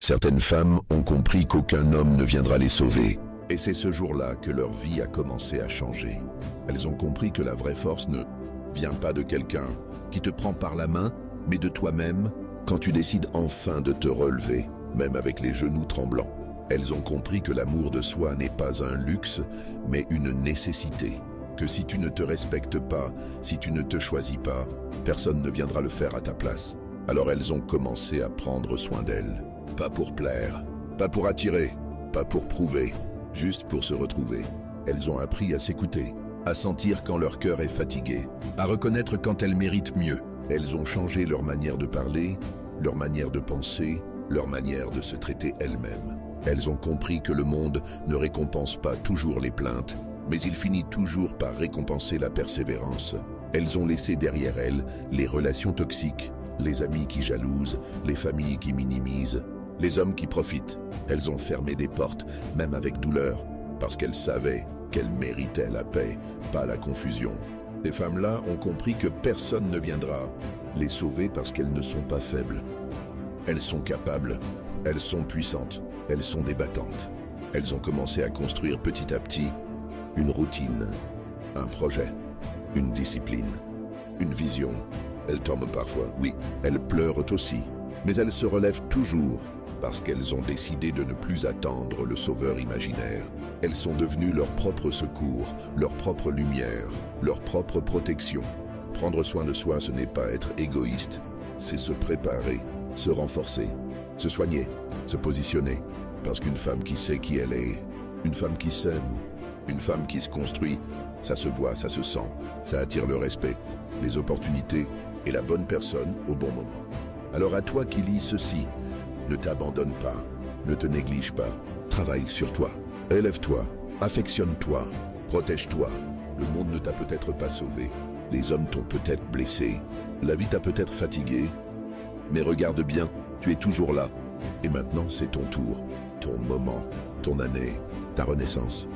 Certaines femmes ont compris qu'aucun homme ne viendra les sauver. Et c'est ce jour-là que leur vie a commencé à changer. Elles ont compris que la vraie force ne vient pas de quelqu'un qui te prend par la main, mais de toi-même quand tu décides enfin de te relever, même avec les genoux tremblants. Elles ont compris que l'amour de soi n'est pas un luxe, mais une nécessité. Que si tu ne te respectes pas, si tu ne te choisis pas, personne ne viendra le faire à ta place. Alors elles ont commencé à prendre soin d'elles. Pas pour plaire, pas pour attirer, pas pour prouver, juste pour se retrouver. Elles ont appris à s'écouter, à sentir quand leur cœur est fatigué, à reconnaître quand elles méritent mieux. Elles ont changé leur manière de parler, leur manière de penser, leur manière de se traiter elles-mêmes. Elles ont compris que le monde ne récompense pas toujours les plaintes, mais il finit toujours par récompenser la persévérance. Elles ont laissé derrière elles les relations toxiques, les amis qui jalousent, les familles qui minimisent, les hommes qui profitent. Elles ont fermé des portes, même avec douleur, parce qu'elles savaient qu'elles méritaient la paix, pas la confusion. Ces femmes-là ont compris que personne ne viendra les sauver parce qu'elles ne sont pas faibles. Elles sont capables, elles sont puissantes, elles sont débattantes. Elles ont commencé à construire petit à petit une routine, un projet, une discipline, une vision. Elles tombent parfois, oui, elles pleurent aussi, mais elles se relèvent toujours parce qu'elles ont décidé de ne plus attendre le sauveur imaginaire. Elles sont devenues leur propre secours, leur propre lumière, leur propre protection. Prendre soin de soi, ce n'est pas être égoïste, c'est se préparer, se renforcer, se soigner, se positionner. Parce qu'une femme qui sait qui elle est, une femme qui s'aime, une femme qui se construit, ça se voit, ça se sent, ça attire le respect, les opportunités et la bonne personne au bon moment. Alors à toi qui lis ceci, ne t'abandonne pas, ne te néglige pas, travaille sur toi, élève-toi, affectionne-toi, protège-toi. Le monde ne t'a peut-être pas sauvé, les hommes t'ont peut-être blessé, la vie t'a peut-être fatigué, mais regarde bien, tu es toujours là. Et maintenant c'est ton tour, ton moment, ton année, ta renaissance.